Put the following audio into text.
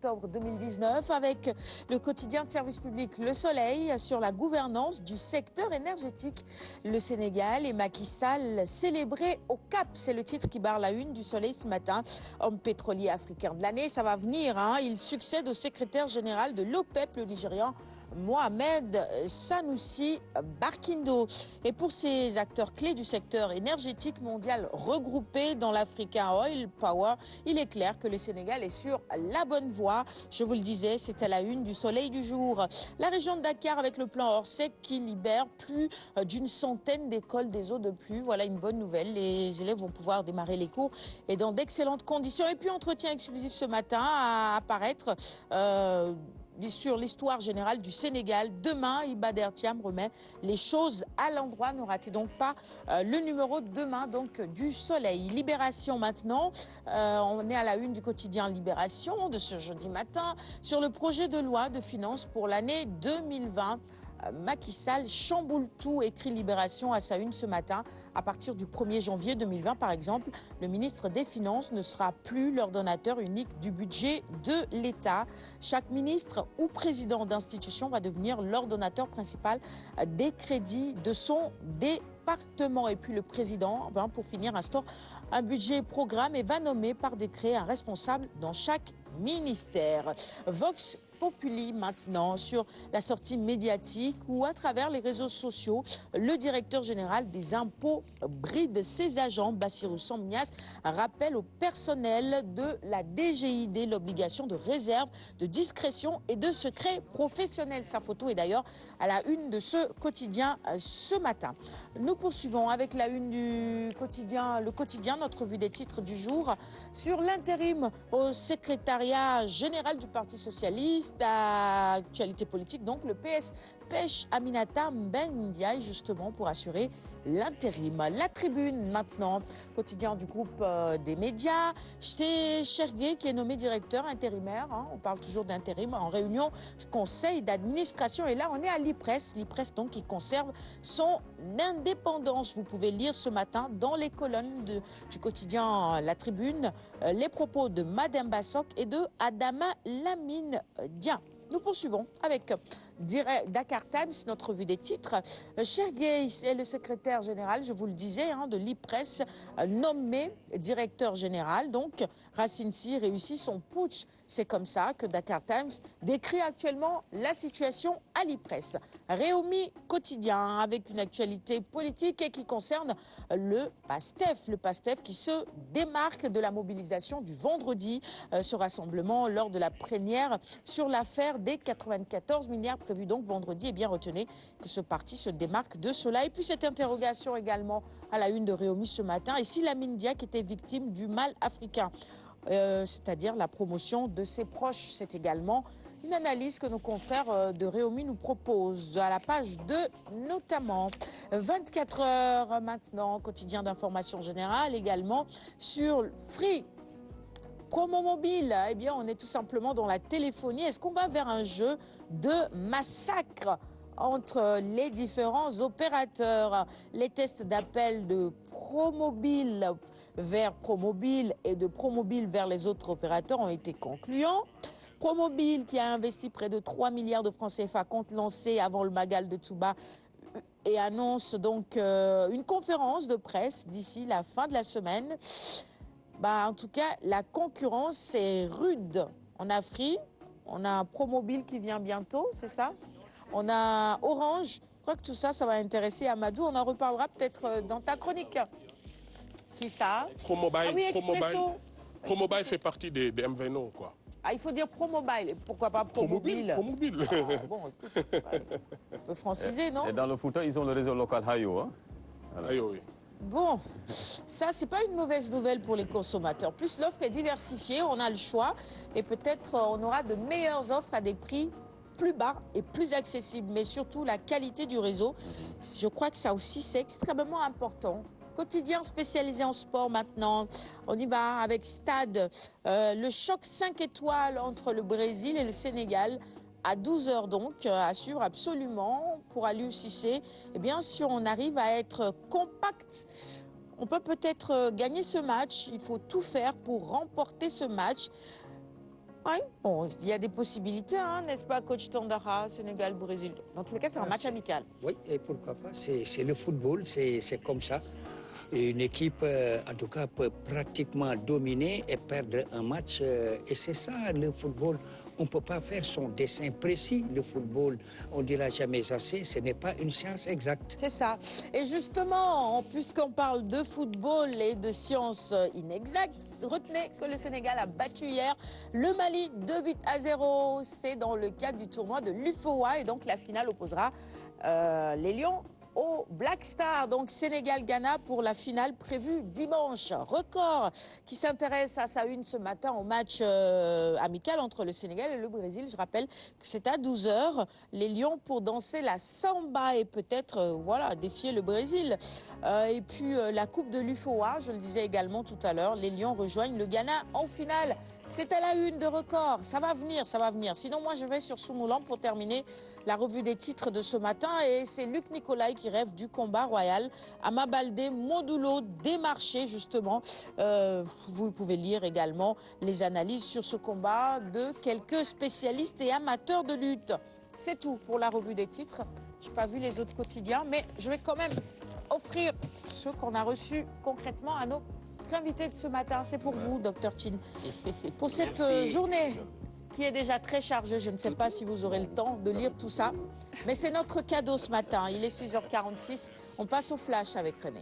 Octobre 2019 avec le quotidien de service public Le Soleil sur la gouvernance du secteur énergétique. Le Sénégal et Macky Sall célébrés au Cap. C'est le titre qui barre la une du Soleil ce matin. Homme pétrolier africain de l'année, ça va venir. Il succède au secrétaire général de l'OPEP, le Nigérian Mohamed Sanoussi Barkindo. Et pour ces acteurs clés du secteur énergétique mondial regroupés dans l'Africa Oil Power, il est clair que le Sénégal est sur la bonne voie. Je vous le disais, c'est à la une du Soleil du jour. La région de Dakar avec le plan Orsec qui libère plus d'une centaine d'écoles des eaux de pluie. Voilà une bonne nouvelle. Les élèves vont pouvoir démarrer les cours et dans d'excellentes conditions. Et puis entretien exclusif ce matin à apparaître sur l'histoire générale du Sénégal. Demain, Iba Der Thiam remet les choses à l'endroit. Ne ratez donc pas le numéro de demain donc, du Soleil. Libération maintenant. On est à la une du quotidien Libération de ce jeudi matin sur le projet de loi de finances pour l'année 2020. Macky Sall chamboule tout, écrit Libération à sa une ce matin. À partir du 1er janvier 2020, par exemple, le ministre des Finances ne sera plus l'ordonnateur unique du budget de l'État. Chaque ministre ou président d'institution va devenir l'ordonnateur principal des crédits de son département. Et puis le président, pour finir, instaure un budget programme et va nommer par décret un responsable dans chaque ministère. Vox Populi maintenant sur la sortie médiatique où à travers les réseaux sociaux, le directeur général des impôts bride ses agents. Bassirou Samnias rappelle au personnel de la DGID l'obligation de réserve, de discrétion et de secret professionnel. Sa photo est d'ailleurs à la une de ce quotidien ce matin. Nous poursuivons avec la une du quotidien, le quotidien, notre revue des titres du jour sur l'intérim au secrétariat général du Parti socialiste. Actualité politique, donc le PS pêche Aminata Mbengue Ndiaye justement pour assurer l'intérim. La Tribune maintenant, quotidien du groupe des médias. C'est Chergué qui est nommé directeur intérimaire. On parle toujours d'intérim en réunion du conseil d'administration. Et là, on est à l'IPRES. L'IPRES donc qui conserve son indépendance. Vous pouvez lire ce matin dans les colonnes du quotidien La Tribune les propos de Madame Bassok et de Adama Lamine Dia. Nous poursuivons avec Dakar Times, notre revue des titres. Chergué est le secrétaire général, je vous le disais, de l'IPRES, nommé directeur général. Donc, Racine Sy réussit son putsch. C'est comme ça que Dakar Times décrit actuellement la situation à l'IPRES. Réumi quotidien avec une actualité politique et qui concerne le PASTEF qui se démarque de la mobilisation du vendredi. Ce rassemblement lors de la plénière sur l'affaire des 94 milliards prévus donc vendredi. Et bien retenez que ce parti se démarque de cela. Et puis cette interrogation également à la une de Réumi ce matin. Et si Lamine Diack était victime du mal africain, c'est-à-dire la promotion de ses proches. C'est également une analyse que nos confrères de Réumi nous proposent à la page 2 notamment. 24 heures maintenant, quotidien d'information générale également sur Free. Promo mobile, eh bien on est tout simplement dans la téléphonie. Est-ce qu'on va vers un jeu de massacre entre les différents opérateurs? Les tests d'appel de Promobile vers Promobile et de Promobile vers les autres opérateurs ont été concluants. Promobile, qui a investi près de 3 milliards de francs CFA, compte lancer avant le Magal de Touba et annonce donc une conférence de presse d'ici la fin de la semaine. En tout cas, la concurrence est rude. En Afrique, on a Promobile qui vient bientôt, c'est ça? On a Orange. Je crois que tout ça, ça va intéresser Amadou. On en reparlera peut-être dans ta chronique. Qui ça? Promobile. Ah oui, Expresso. Promobile fait partie des MVNO, quoi. Ah, il faut dire Promobile. Pourquoi pas Promobile? Promobile. Bon, écoute, on peut franciser, non? Et dans le Fouta, ils ont le réseau local Hayo. Hayo, oui. Bon, ça, c'est pas une mauvaise nouvelle pour les consommateurs. Plus l'offre est diversifiée, on a le choix. Et peut-être on aura de meilleures offres à des prix plus bas et plus accessibles. Mais surtout, la qualité du réseau, je crois que ça aussi, c'est extrêmement important. Quotidien spécialisé en sport maintenant. On y va avec Stade. Le choc 5 étoiles entre le Brésil et le Sénégal. À 12h donc, à suivre absolument pour Aliou Cissé. Eh bien, si on arrive à être compact, on peut peut-être gagner ce match. Il faut tout faire pour remporter ce match. Oui, bon, il y a des possibilités, hein, n'est-ce pas, coach Tandara, Sénégal-Brésil. Dans tous les cas, c'est un match amical. Oui, et pourquoi pas. C'est le football, c'est comme ça. Une équipe, en tout cas, peut pratiquement dominer et perdre un match. Et c'est ça, le football. On ne peut pas faire son dessin précis. Le football, on ne dira jamais assez, ce n'est pas une science exacte. C'est ça. Et justement, puisqu'on parle de football et de sciences inexactes, retenez que le Sénégal a battu hier le Mali 2-0. C'est dans le cadre du tournoi de l'UFOA. Et donc, la finale opposera les Lions au Black Star, donc Sénégal-Ghana pour la finale prévue dimanche. Record qui s'intéresse à sa une ce matin au match amical entre le Sénégal et le Brésil. Je rappelle que c'est à 12 h. Les Lions pour danser la samba et peut-être voilà, défier le Brésil. Et puis la Coupe de l'UFOA, je le disais également tout à l'heure, les Lions rejoignent le Ghana en finale. C'est à la une de Record. Ça va venir, ça va venir. Sinon, moi, je vais sur Soumoulan pour terminer la revue des titres de ce matin. Et c'est Luc Nicolaï qui rêve du combat royal. Ama Baldé, Modulo, démarché, justement. Vous pouvez lire également les analyses sur ce combat de quelques spécialistes et amateurs de lutte. C'est tout pour la revue des titres. Je n'ai pas vu les autres quotidiens, mais je vais quand même offrir ceux qu'on a reçus concrètement à nos invité de ce matin, c'est pour vous, Dr Chin. Pour cette journée qui est déjà très chargée, je ne sais pas si vous aurez le temps de lire tout ça, mais c'est notre cadeau ce matin. Il est 6 h 46, on passe au flash avec René.